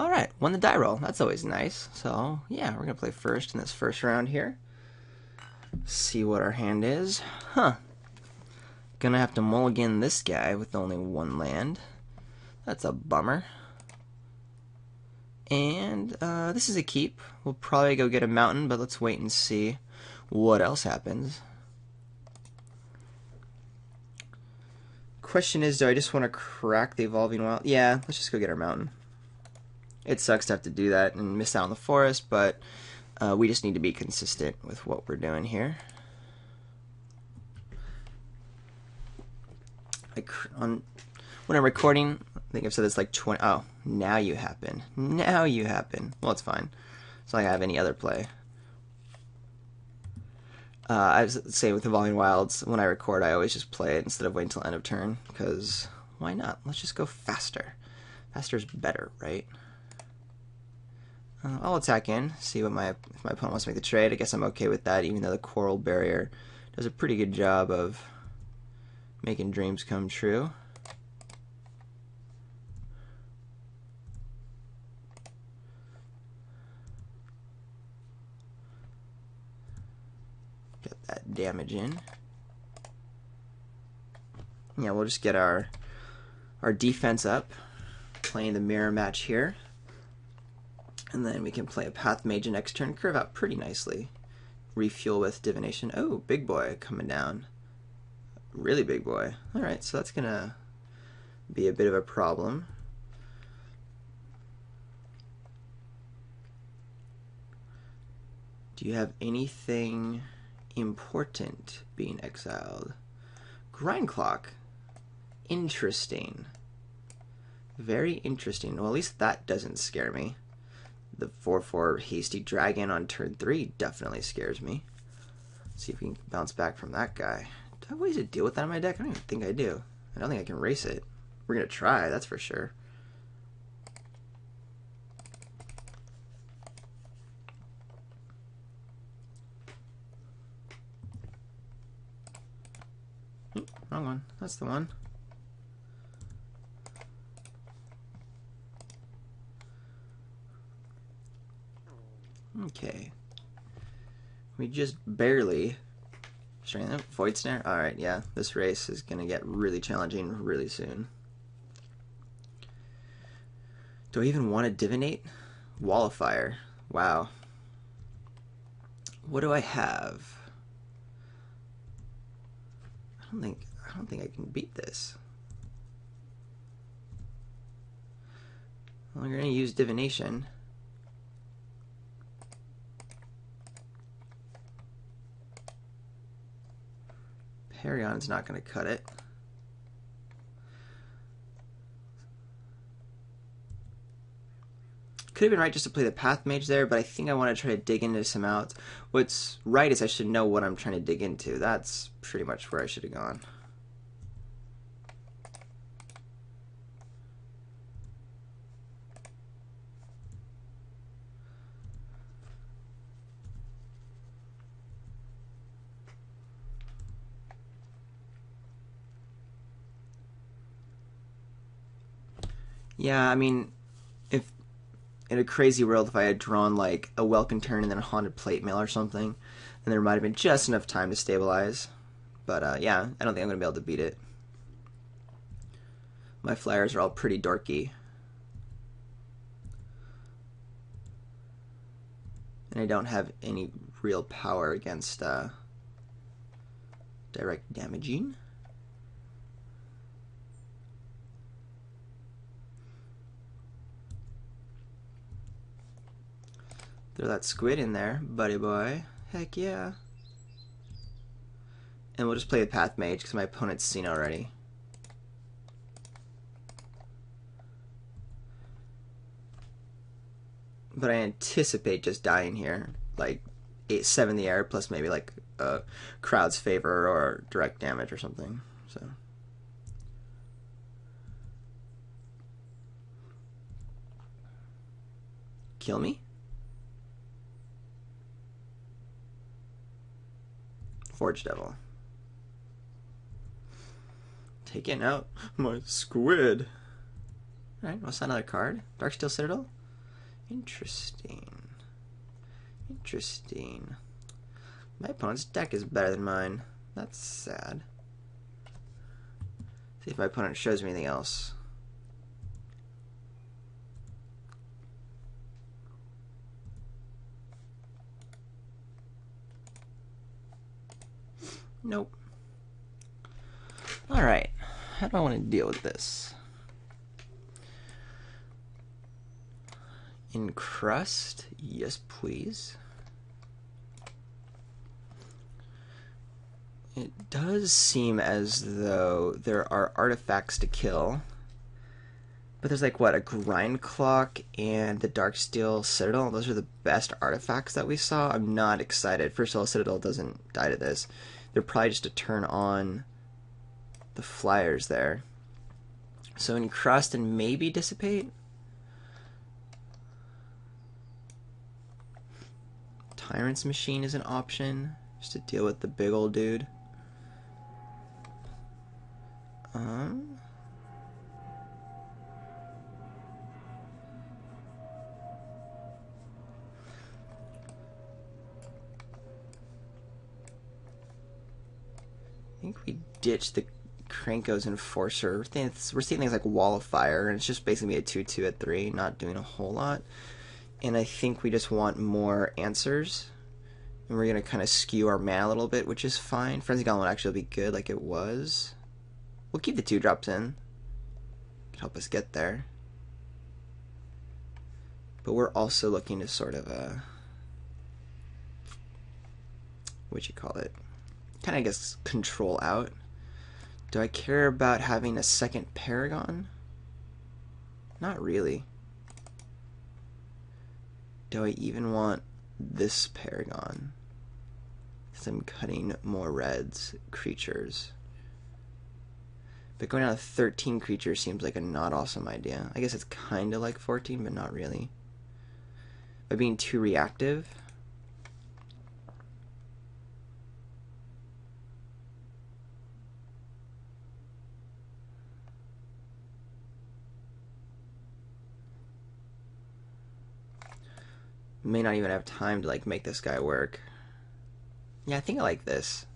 Alright, won the die roll. That's always nice. So, yeah, we're going to play first in this first round here. See what our hand is. Huh. Gonna have to mulligan this guy with only one land. That's a bummer. And this is a keep. We'll probably go get a mountain, but let's wait and see what else happens. Question is, do I just want to crack the Evolving Wild? Yeah, let's just go get our mountain. It sucks to have to do that and miss out on the forest, but we just need to be consistent with what we're doing here. When I'm recording, I think I've said this like 20. Oh, now you happen. Now you happen. Well, it's fine. It's not like I have any other play. I was saying with Evolving Wilds, when I record, I always just play it instead of waiting until end of turn, because why not? Let's just go faster. Faster's better, right? I'll attack in, see what if my opponent wants to make the trade. I guess I'm okay with that, even though the Coral Barrier does a pretty good job of making dreams come true. Get that damage in. Yeah, we'll just get our defense up, playing the mirror match here. And then we can play a Path Mage next turn, curve out pretty nicely. Refuel with Divination. Oh, big boy coming down. Really big boy. Alright, so that's going to be a bit of a problem. Do you have anything important being exiled? Grind Clock. Interesting. Very interesting. Well, at least that doesn't scare me. The 4/4 Hasty Dragon on turn 3 definitely scares me. Let's see if we can bounce back from that guy. Do I have ways to deal with that in my deck? I don't even think I do. I don't think I can race it. We're going to try, that's for sure. Wrong one. That's the one. Okay. We just barely... Void Snare? Alright, yeah. This race is going to get really challenging really soon. Do I even want to Divinate? Wall of Fire. Wow. What do I have? I don't think I can beat this. Well, we're going to use Divination. Parion's not going to cut it. Could have been right just to play the Path Mage there, but I think I want to try to dig into some outs. What's right is I should know what I'm trying to dig into. That's pretty much where I should have gone. Yeah, I mean, if in a crazy world, if I had drawn like a Welkin Turn and then a Haunted Plate Mail or something, and there might have been just enough time to stabilize. But yeah, I don't think I'm going to be able to beat it. My flyers are all pretty dorky. And I don't have any real power against direct damaging. Throw that squid in there, buddy boy. Heck yeah. And we'll just play the Path Mage because my opponent's seen already. But I anticipate just dying here. Like 8-7 in the air plus maybe like a Crowd's Favor or direct damage or something. So. Kill me? Forge Devil. Taking out my squid. Alright, what's that, another card? Darksteel Citadel? Interesting. Interesting. My opponent's deck is better than mine. That's sad. See if my opponent shows me anything else. Nope. Alright. How do I want to deal with this? Encrust? Yes, please. It does seem as though there are artifacts to kill. But there's like, what, a Grindclock and the Darksteel Citadel? Those are the best artifacts that we saw. I'm not excited. First of all, Citadel doesn't die to this. They're probably just to turn on the flyers there. So Encrust and maybe Dissipate? Tyrant's Machine is an option, just to deal with the big old dude. I think we ditched the Krenko's Enforcer. We're seeing things like Wall of Fire, and it's just basically a 2/2 at 3, not doing a whole lot. And I think we just want more answers. And we're going to kind of skew our mana a little bit, which is fine. Frenzy Golem would actually be good like it was. We'll keep the 2-drops in. Could help us get there. But we're also looking to sort of, what you call it? Kind of, I guess, control out. Do I care about having a second Paragon? Not really. Do I even want this Paragon? Because I'm cutting more reds creatures. But going down to 13 creatures seems like a not awesome idea. I guess it's kind of like 14, but not really. By being too reactive. May not even have time to like make this guy work. Yeah, I think I like this.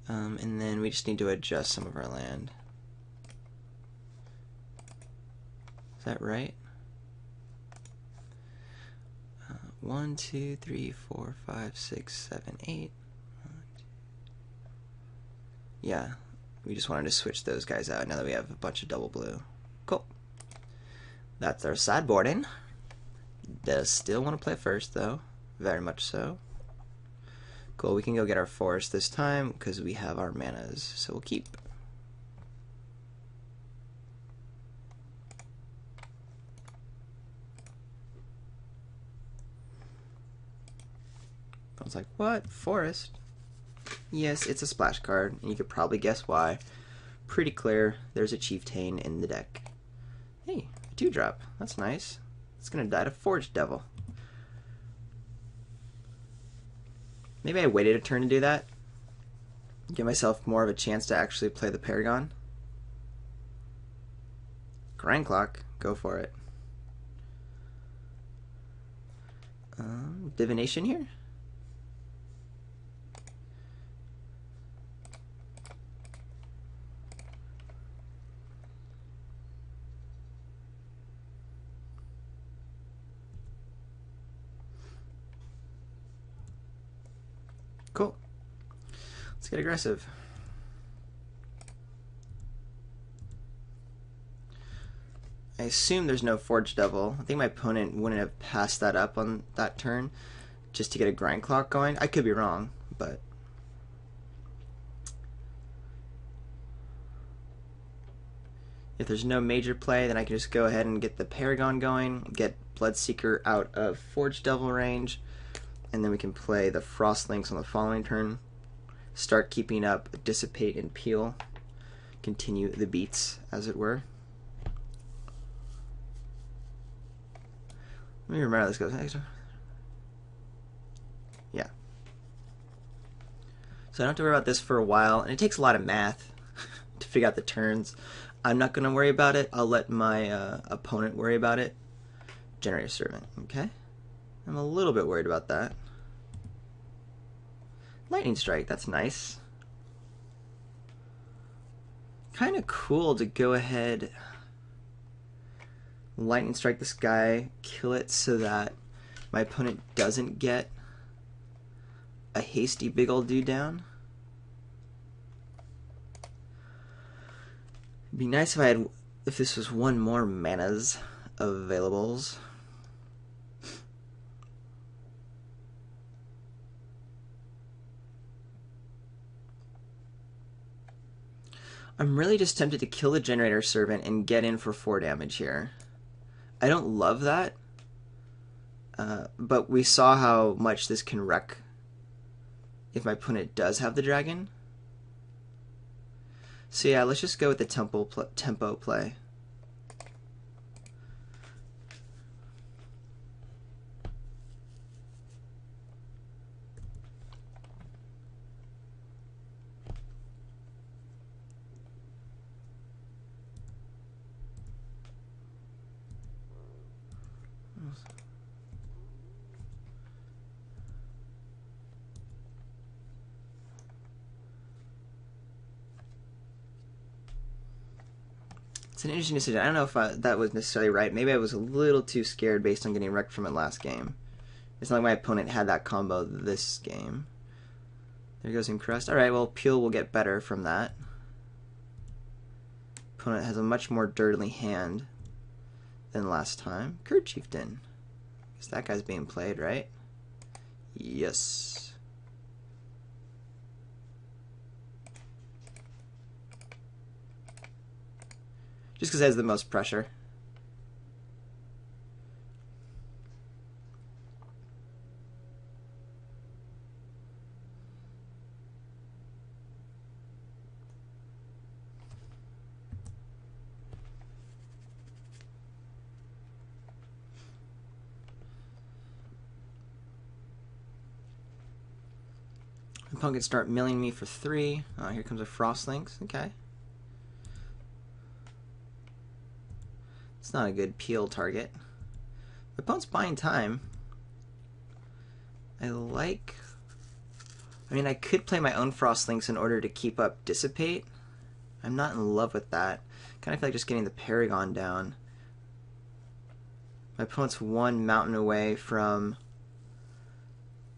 And then we just need to adjust some of our land. Is that right? 1, 2, 3, 4, 5, 6, 7, 8. Yeah, we just wanted to switch those guys out now that we have a bunch of double blue. Cool. That's our sideboarding. Does still want to play first, though. Very much so. Cool, we can go get our forest this time because we have our manas, so we'll keep. I was like, what? Forest? Yes, it's a splash card, and you could probably guess why. Pretty clear, there's a Chieftain in the deck. Hey, a 2-drop. That's nice. It's gonna die to Forge Devil. Maybe I waited a turn to do that. Give myself more of a chance to actually play the Paragon. Grindclock, go for it. Divination here? Cool. Let's get aggressive. I assume there's no Forge Devil. I think my opponent wouldn't have passed that up on that turn just to get a Grindclock going. I could be wrong, but if there's no major play, then I can just go ahead and get the Paragon going, get Bloodseeker out of Forge Devil range, and then we can play the Frostlinks on the following turn, start keeping up Dissipate and Peel, continue the beats, as it were. Let me remember how this goes. Yeah. So I don't have to worry about this for a while, and it takes a lot of math to figure out the turns. I'm not going to worry about it. I'll let my opponent worry about it. Generator Servant. Okay. I'm a little bit worried about that. Lightning Strike, that's nice. Kind of cool to go ahead, Lightning Strike this guy, kill it so that my opponent doesn't get a hasty big old dude down. It'd be nice if this was one more mana's availables. I'm really just tempted to kill the Generator Servant and get in for 4 damage here. I don't love that, but we saw how much this can wreck if my opponent does have the dragon. So yeah, let's just go with the tempo play. It's an interesting decision. I don't know if that was necessarily right. Maybe I was a little too scared based on getting wrecked from it last game. It's not like my opponent had that combo this game. There goes Encrust. Alright, well, Peel will get better from that. Opponent has a much more dirtly hand than last time. Kurd Chieftain. Guess that guy's being played, right? Yes. Just because it has the most pressure. The opponent can start milling me for 3. Here comes a Frostlynx. Okay. It's not a good Peel target. The opponent's buying time. I mean, I could play my own Frostlynx in order to keep up Dissipate. I'm not in love with that. Kind of feel like just getting the Paragon down. My opponent's 1 mountain away from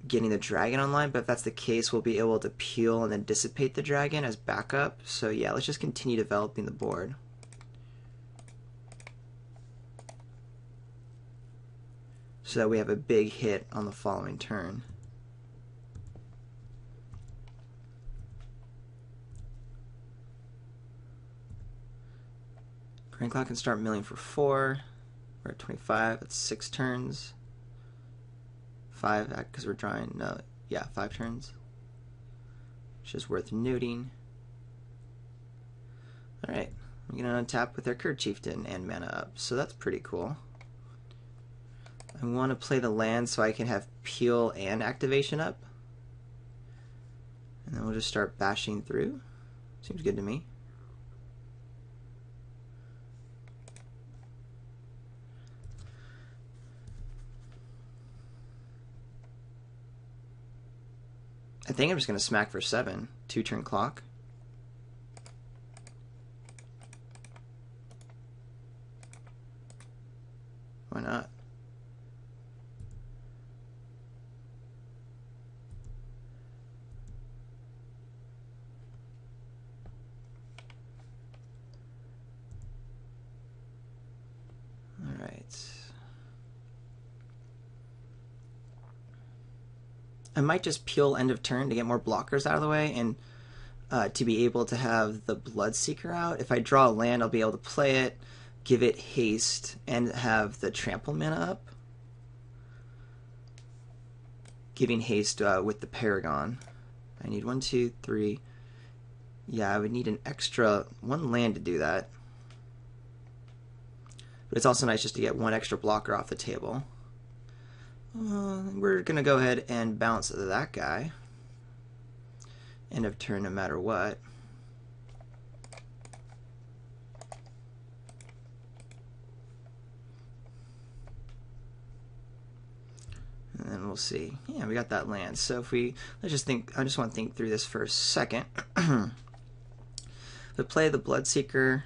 getting the dragon online, but if that's the case, we'll be able to Peel and then Dissipate the dragon as backup. So yeah, let's just continue developing the board. So that we have a big hit on the following turn. Grainclaw can start milling for 4. We're at 25. That's 6 turns. 5, because we're drawing. No, yeah, 5 turns. Which is worth noting. Alright, I'm going to untap with our Kurd Chieftain and mana up. So that's pretty cool. I want to play the land so I can have Peel and activation up. And then we'll just start bashing through. Seems good to me. I think I'm just going to smack for 7. 2-turn clock. Why not? I might just Peel end of turn to get more blockers out of the way and to be able to have the Bloodseeker out. If I draw a land, I'll be able to play it, give it haste, and have the trample mana up. Giving haste with the Paragon. I need 1, 2, 3. Yeah, I would need an extra 1 land to do that. But it's also nice just to get 1 extra blocker off the table. We're going to go ahead and bounce that guy. End of turn no matter what. we'll see. Yeah, we got that land. So if we, let's just think, I just want to think through this for a second. We play the Bloodseeker,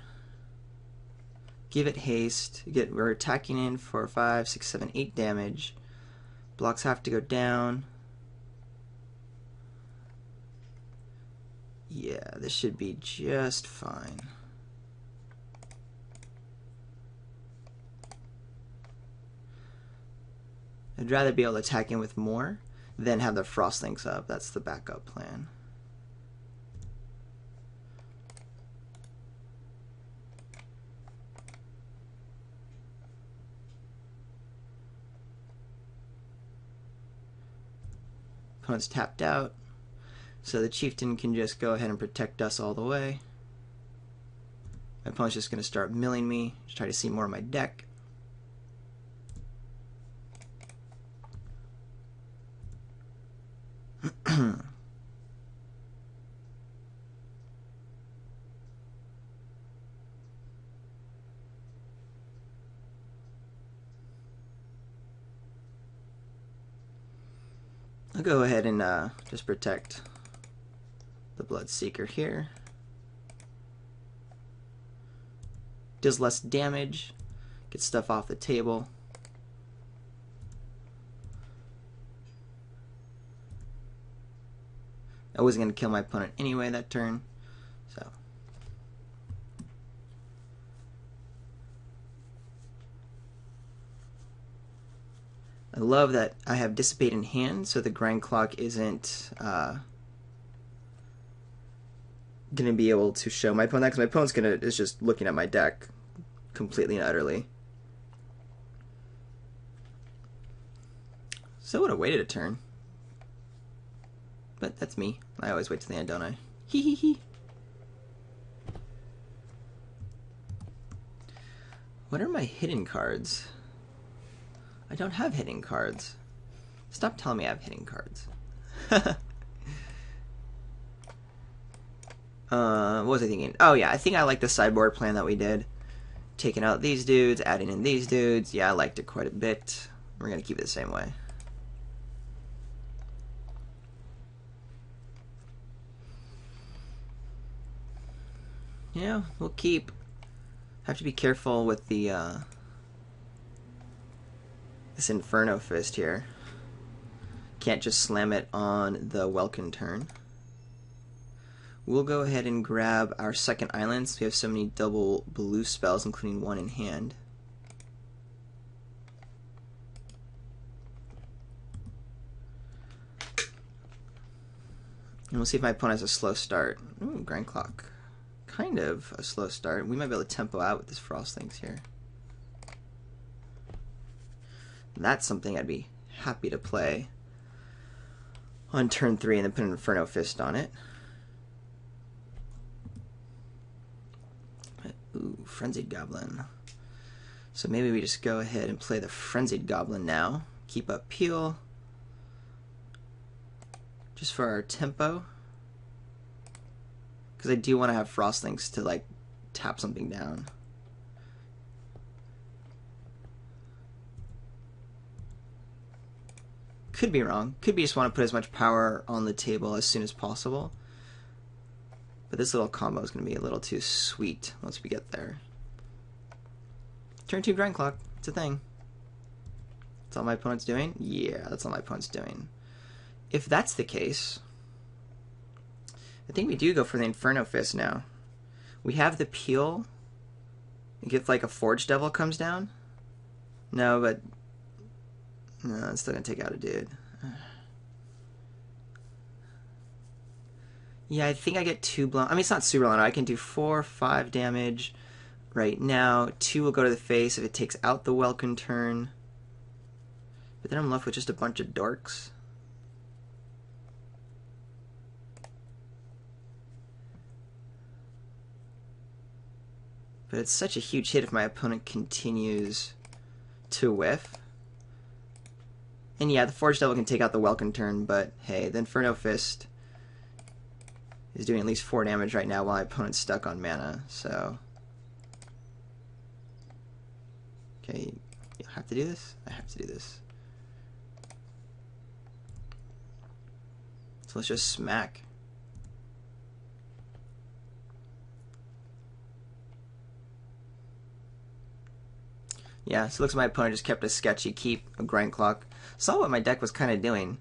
give it haste, we're attacking in for 5, 6, 7, 8 damage. Blocks have to go down. Yeah, this should be just fine. I'd rather be able to attack in with more than have the Frostlinks up. That's the backup plan. Opponent's tapped out, so the Chieftain can just go ahead and protect us all the way. My opponent's just going to start milling me to try to see more of my deck. I'll go ahead and just protect the Bloodseeker here. Does less damage, gets stuff off the table. I wasn't going to kill my opponent anyway that turn, so. I love that I have Dissipate in hand, so the Grindclock isn't going to be able to show my opponent, because my opponent's is just looking at my deck completely and utterly. So I would have waited a turn. But that's me. I always wait to the end, don't I? Hee hee hee. What are my hidden cards? I don't have hidden cards. Stop telling me I have hidden cards. What was I thinking? Oh yeah, I think I like the sideboard plan that we did. Taking out these dudes, adding in these dudes. Yeah, I liked it quite a bit. We're going to keep it the same way. Yeah, we'll keep. Have to be careful with the this Inferno Fist here. Can't just slam it on the Welkin turn. We'll go ahead and grab our second island since we have so many double blue spells, including one in hand. And we'll see if my opponent has a slow start. Ooh, Grindclock. Kind of a slow start. We might be able to tempo out with this Frostlinks here. That's something I'd be happy to play on turn 3 and then put an Inferno Fist on it. Ooh, Frenzied Goblin. So maybe we just go ahead and play the Frenzied Goblin now. Keep up Peel. Just for our tempo. Because I do want to have Frostlinks to like tap something down. Could be wrong. Could be just want to put as much power on the table as soon as possible. But this little combo is going to be a little too sweet once we get there. Turn 2 Grindclock. It's a thing. That's all my opponent's doing? Yeah, that's all my opponent's doing. If that's the case, I think we do go for the Inferno Fist now. We have the Peel. If like a Forge Devil comes down. No, but no, it's still gonna take out a dude. Yeah, I think I get 2 blown. I mean, it's not super long. I can do 4, 5 damage right now. 2 will go to the face if it takes out the Welkin turn. But then I'm left with just a bunch of dorks. But it's such a huge hit if my opponent continues to whiff. And yeah, the Forge Devil can take out the Welkin turn, but hey, the Inferno Fist is doing at least 4 damage right now while my opponent's stuck on mana, so. Okay, you have to do this? I have to do this. So let's just smack. Yeah, so it looks like my opponent just kept a sketchy keep, a Grindclock. Saw what my deck was kind of doing.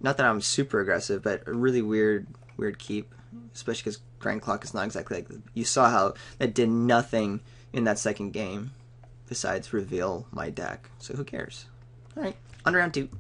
Not that I'm super aggressive, but a really weird keep. Especially because Grindclock is not exactly like... You saw how that did nothing in that second game besides reveal my deck. So who cares? Alright, on to round 2.